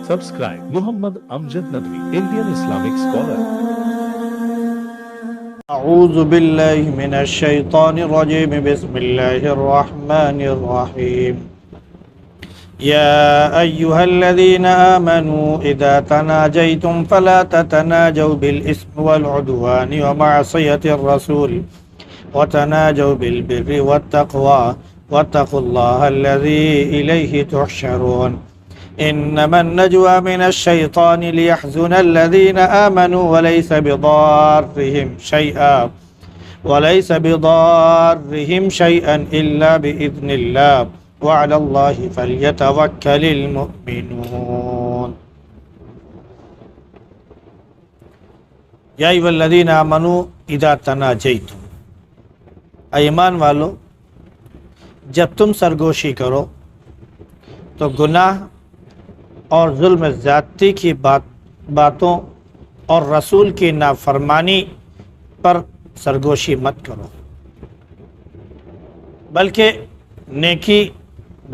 Subscribe Muhammad Amjad Nadwi, Indian Islamic scholar. أعوذ بالله من الشيطان الرجيم بسم الله الرحمن الرحيم يا أيها الذين آمنوا إذا تناجيتم فلا تتناجوا بالإثم والعدوان ومعصية الرسول وتناجوا بالبر والتقوى واتقوا الله الذي إليه تحشرون إنما النجوى من الشيطان ليحزن الذين آمنوا وليس بضارهم شيئا إلا بإذن الله وعلى الله فليتوكل المؤمنون يا أيها الذين آمنوا إذا تناجيتم ایمان والو جب تم سرگوشی کرو تو گناہ اور ظلم زیادتی کی باتوں اور رسول کی نافرمانی پر سرگوشی مت کرو، بلکہ نیکی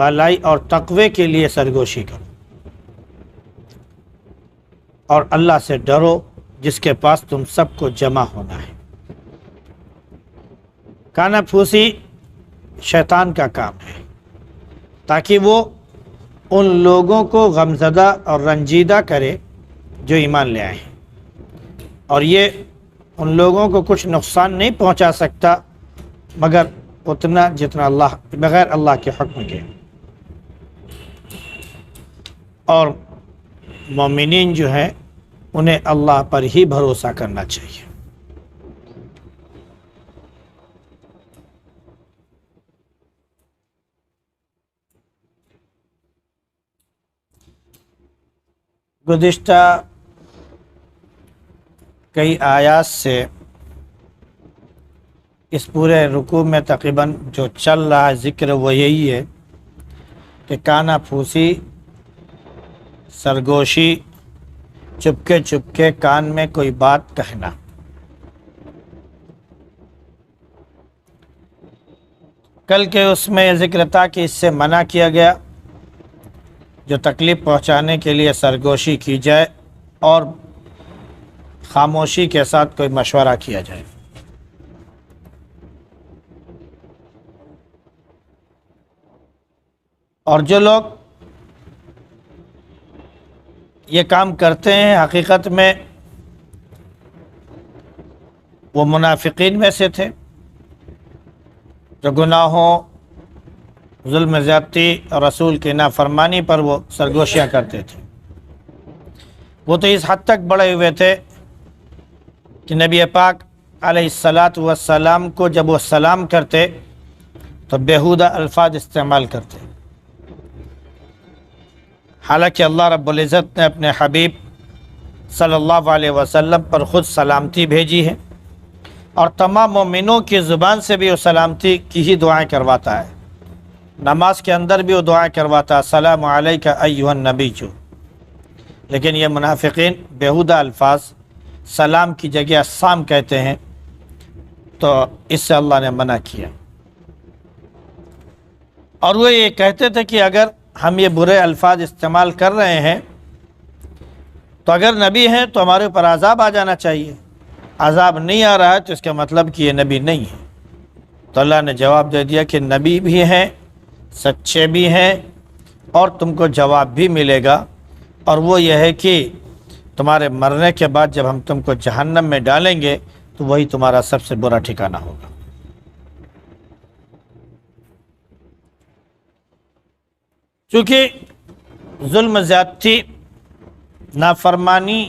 بھلائی اور تقوی کے لیے سرگوشی کرو اور اللہ سے ڈرو جس کے پاس تم سب کو جمع ہونا ہے۔ کانا پھوسی شیطان کا کام ہے تاکہ وہ ان لوگوں کو غمزدہ اور رنجیدہ کرے جو ایمان لے آئے ہیں، اور یہ ان لوگوں کو کچھ نقصان نہیں پہنچا سکتا مگر اتنا جتنا بغیر اللہ کے حکم کے۔ اور مومنین جو ہیں انہیں اللہ پر ہی بھروسہ کرنا چاہیے۔ گزشتہ کئی آیات سے اس پورے رکوع میں تقریباً جو چل رہا ہے ذکر وہ یہی ہے کہ کانا پھوسی، سرگوشی، چپکے چپکے کان میں کوئی بات کہنا۔ کل کے اس میں یہ ذکر تھا کہ اس سے منع کیا گیا جو تکلیف پہنچانے کے لیے سرگوشی کی جائے اور خاموشی کے ساتھ کوئی مشورہ کیا جائے۔ اور جو لوگ یہ کام کرتے ہیں حقیقت میں وہ منافقین میں سے تھے جو گناہوں، ظلم زیادتی اور رسول کی نافرمانی پر وہ سرگوشیاں کرتے تھے۔ وہ تو اس حد تک بڑھے ہوئے تھے کہ نبی پاک علیہ السلام کو جب وہ سلام کرتے تو بیہودہ الفاظ استعمال کرتے، حالانکہ اللہ رب العزت نے اپنے حبیب صلی اللہ علیہ وسلم پر خود سلامتی بھیجی ہے اور تمام مومنوں کی زبان سے بھی وہ سلامتی کی ہی دعائیں کرواتا ہے۔ نماز کے اندر بھی وہ دعائیں کرواتا السلام علیکہ ایھا النبی، لیکن یہ منافقین بیہودہ الفاظ سلام کی جگہ السلام کہتے ہیں، تو اس سے اللہ نے منع کیا۔ اور وہ یہ کہتے تھے کہ اگر ہم یہ برے الفاظ استعمال کر رہے ہیں تو اگر نبی ہیں تو ہمارے اوپر عذاب آ جانا چاہیے، عذاب نہیں آ رہا ہے تو اس کا مطلب کہ یہ نبی نہیں ہے۔ تو اللہ نے جواب دے دیا کہ نبی بھی ہیں، سچے بھی ہیں، اور تم کو جواب بھی ملے گا، اور وہ یہ ہے کہ تمہارے مرنے کے بعد جب ہم تم کو جہنم میں ڈالیں گے تو وہی تمہارا سب سے برا ٹھکانہ ہوگا۔ چونکہ ظلم زیادتی، نافرمانی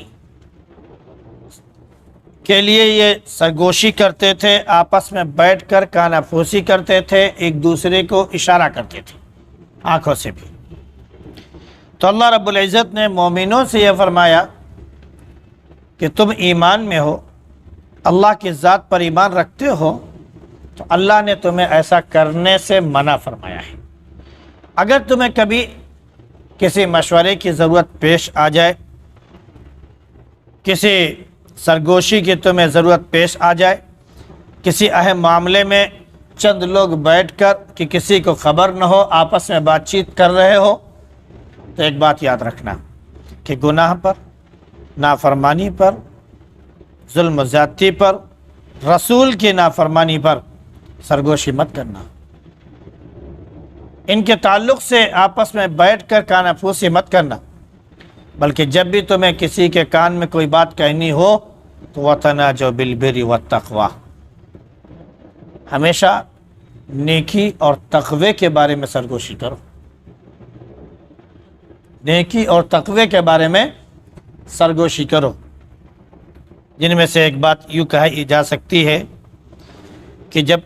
کے لیے یہ سرگوشی کرتے تھے، آپس میں بیٹھ کر کانا پھوسی کرتے تھے، ایک دوسرے کو اشارہ کرتے تھے آنکھوں سے بھی۔ تو اللہ رب العزت نے مومنوں سے یہ فرمایا کہ تم ایمان میں ہو، اللہ کی ذات پر ایمان رکھتے ہو، تو اللہ نے تمہیں ایسا کرنے سے منع فرمایا ہے۔ اگر تمہیں کبھی کسی مشورے کی ضرورت پیش آ جائے، کسی سرگوشی کی تمہیں ضرورت پیش آ جائے، کسی اہم معاملے میں چند لوگ بیٹھ کر کہ کسی کو خبر نہ ہو آپس میں بات چیت کر رہے ہو، تو ایک بات یاد رکھنا، کہ گناہ پر، نافرمانی پر، ظلم و زیادتی پر، رسول کی نافرمانی پر سرگوشی مت کرنا، ان کے تعلق سے آپس میں بیٹھ کر کان پھوسی مت کرنا، بلکہ جب بھی تمہیں کسی کے کان میں کوئی بات کہنی ہو تو وَتَنَاجَوْا بِالْبِرِّ وَالتَّقْوَىٰ، ہمیشہ نیکی اور تقوی کے بارے میں سرگوشی کرو، نیکی اور تقوی کے بارے میں سرگوشی کرو، جن میں سے ایک بات یوں کہی جا سکتی ہے کہ جب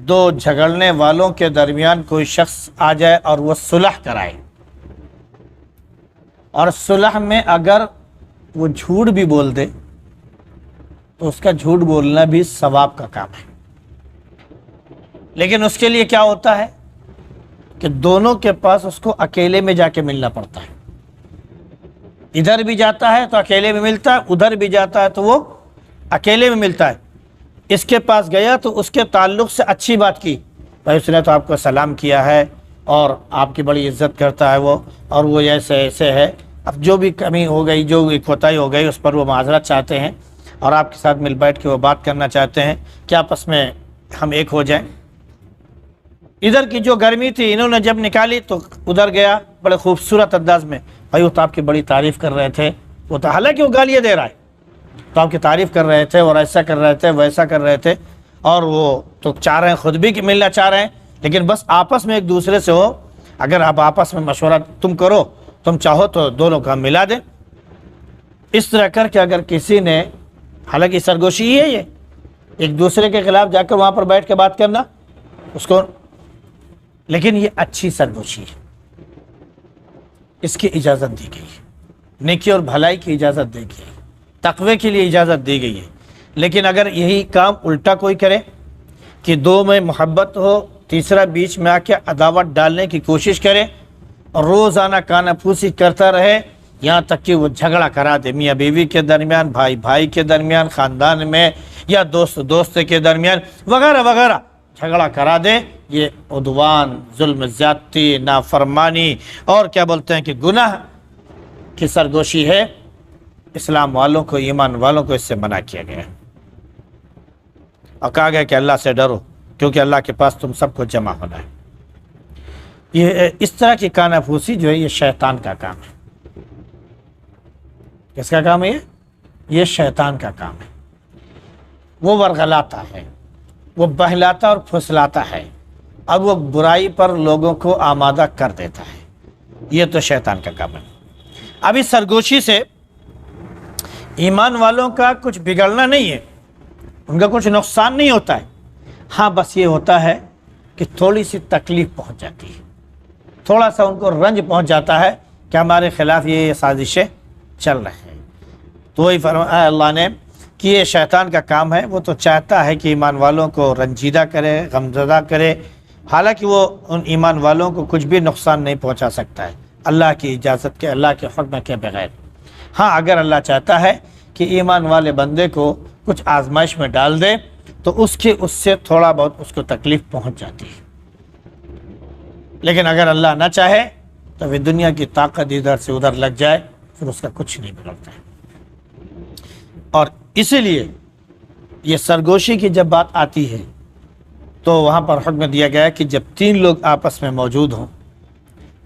دو جھگڑنے والوں کے درمیان کوئی شخص آ جائے اور وہ صلح کرائے، اور صلح میں اگر وہ جھوٹ بھی بول دے تو اس کا جھوٹ بولنا بھی ثواب کا کام ہے، لیکن اس کے لیے کیا ہوتا ہے کہ دونوں کے پاس اس کو اکیلے میں جا کے ملنا پڑتا ہے، ادھر بھی جاتا ہے تو اکیلے میں ملتا ہے، ادھر بھی جاتا ہے تو وہ اکیلے میں ملتا ہے۔ اس کے پاس گیا تو اس کے تعلق سے اچھی بات کی، بھائی اس نے تو آپ کو سلام کیا ہے اور آپ کی بڑی عزت کرتا ہے وہ، اور وہ ایسے ہے، اب جو بھی کمی ہو گئی، جو بھی کوتاہی ہو گئی، اس پر وہ معذرت چاہتے ہیں اور آپ کے ساتھ مل بیٹھ کے وہ بات کرنا چاہتے ہیں کہ آپس میں ہم ایک ہو جائیں۔ ادھر کی جو گرمی تھی انہوں نے جب نکالی تو ادھر گیا بڑے خوبصورت انداز میں، بھائی وہ تو آپ کی بڑی تعریف کر رہے تھے، وہ تو حالانکہ وہ گالیاں دے رہا ہے تو آپ کی تعریف کر رہے تھے اور ایسا کر رہے تھے ویسا کر رہے تھے، اور وہ تو چاہ رہے ہیں خود بھی کہ ملنا چاہ رہے ہیں، لیکن بس آپس میں ایک دوسرے سے ہو، اگر آپ آپس میں مشورہ تم کرو، تم چاہو تو دونوں کا ملا دیں۔ اس طرح کر کے اگر کسی نے، حالانکہ سرگوشی ہی ہے یہ، ایک دوسرے کے خلاف جا کر وہاں پر بیٹھ کے بات کرنا اس کو، لیکن یہ اچھی سرگوشی ہے، اس کی اجازت دی گئی ہے، نیکی اور بھلائی کی اجازت دی گئی ہے، تقوی کے لیے اجازت دی گئی ہے۔ لیکن اگر یہی کام الٹا کوئی کرے کہ دو میں محبت ہو، تیسرا بیچ میں آ کے عداوت ڈالنے کی کوشش کرے اور روزانہ کانا پھوسی کرتا رہے یہاں تک کہ وہ جھگڑا کرا دے، میاں بیوی کے درمیان، بھائی بھائی کے درمیان، خاندان میں، یا دوست دوست کے درمیان وغیرہ وغیرہ جھگڑا کرا دے، یہ عدوان، ظلم زیادتی، نافرمانی اور کیا بولتے ہیں کہ گناہ کی سرگوشی ہے۔ اسلام والوں کو، ایمان والوں کو اس سے منع کیا گیا ہے، اور کہا گیا کہ اللہ سے ڈرو کیونکہ اللہ کے پاس تم سب کو جمع ہونا ہے۔ یہ اس طرح کی کانا پھوسی جو ہے یہ شیطان کا کام ہے۔ کس کا کام ہے یہ شیطان کا کام ہے، وہ ورغلاتا ہے، وہ بہلاتا اور پھسلاتا ہے، اب وہ برائی پر لوگوں کو آمادہ کر دیتا ہے، یہ تو شیطان کا کام ہے۔ اب اس سرگوشی سے ایمان والوں کا کچھ بگڑنا نہیں ہے، ان کا کچھ نقصان نہیں ہوتا ہے، ہاں بس یہ ہوتا ہے کہ تھوڑی سی تکلیف پہنچ جاتی ہے، تھوڑا سا ان کو رنج پہنچ جاتا ہے کہ ہمارے خلاف یہ سازشیں چل رہے ہیں۔ تو وہی فرمایا اللہ نے کہ یہ شیطان کا کام ہے، وہ تو چاہتا ہے کہ ایمان والوں کو رنجیدہ کرے، غمزدہ کرے، حالانکہ وہ ان ایمان والوں کو کچھ بھی نقصان نہیں پہنچا سکتا ہے اللہ کی اجازت کے، اللہ کے حکم کے بغیر۔ ہاں اگر اللہ چاہتا ہے کہ ایمان والے بندے کو کچھ آزمائش میں ڈال دے تو اس سے تھوڑا بہت اس کو تکلیف پہنچ جاتی ہے، لیکن اگر اللہ نہ چاہے تو وہ دنیا کی طاقت ادھر سے ادھر لگ جائے پھر اس کا کچھ نہیں بگڑتا ہے۔ اور اسی لیے یہ سرگوشی کی جب بات آتی ہے تو وہاں پر حکم دیا گیا ہے کہ جب 3 لوگ آپس میں موجود ہوں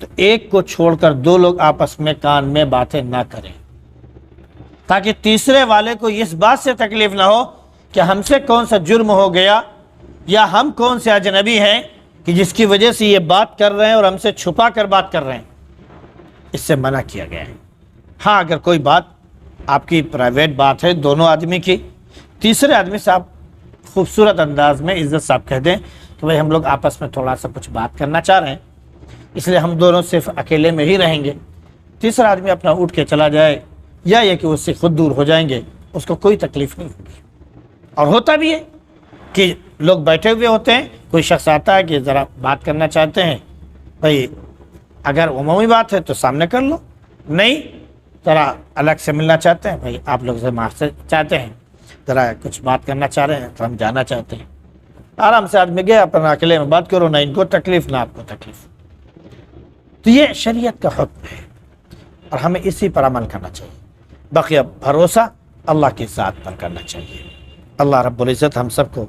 تو ایک کو چھوڑ کر 2 لوگ آپس میں کان میں باتیں نہ کریں، تاکہ تیسرے والے کو اس بات سے تکلیف نہ ہو کہ ہم سے کون سا جرم ہو گیا یا ہم کون سے اجنبی ہیں کہ جس کی وجہ سے یہ بات کر رہے ہیں اور ہم سے چھپا کر بات کر رہے ہیں، اس سے منع کیا گیا ہے۔ ہاں اگر کوئی بات آپ کی پرائیویٹ بات ہے دونوں آدمی کی، تیسرے آدمی سے آپ خوبصورت انداز میں عزت صاحب کہہ دیں کہ بھائی ہم لوگ آپس میں تھوڑا سا کچھ بات کرنا چاہ رہے ہیں، اس لیے ہم دونوں صرف اکیلے میں ہی رہیں گے، تیسرا آدمی اپنا اٹھ کے چلا جائے یا یہ کہ اس سے خود دور ہو جائیں گے، اس کو کوئی تکلیف نہیں ہوگی۔ اور ہوتا بھی ہے کہ لوگ بیٹھے ہوئے ہوتے ہیں، کوئی شخص آتا ہے کہ ذرا بات کرنا چاہتے ہیں، بھائی اگر عمومی بات ہے تو سامنے کر لو، نہیں ذرا الگ سے ملنا چاہتے ہیں، بھائی آپ لوگ سے معافی چاہتے ہیں، ذرا کچھ بات کرنا چاہ رہے ہیں تو ہم جانا چاہتے ہیں، آرام سے آدمی گیا اپنا اکیلے میں بات کرو، نہ ان کو تکلیف نہ آپ کو تکلیف۔ تو یہ شریعت کا حکم ہے، اور ہمیں اسی پر عمل کرنا چاہیے. بقیہ بھروسہ اللہ کی ذات پر کرنا چاہیے. اللہ رب العزت ہم سب کو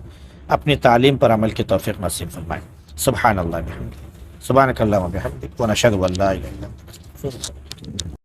اپنی تعلیم پر عمل کی توفیق نصیب فرمائے. سبحان اللہ بحمدہ، سبحانک اللہم و بحمدک، ونشہد ان لا الہ الا انت، نستغفرک.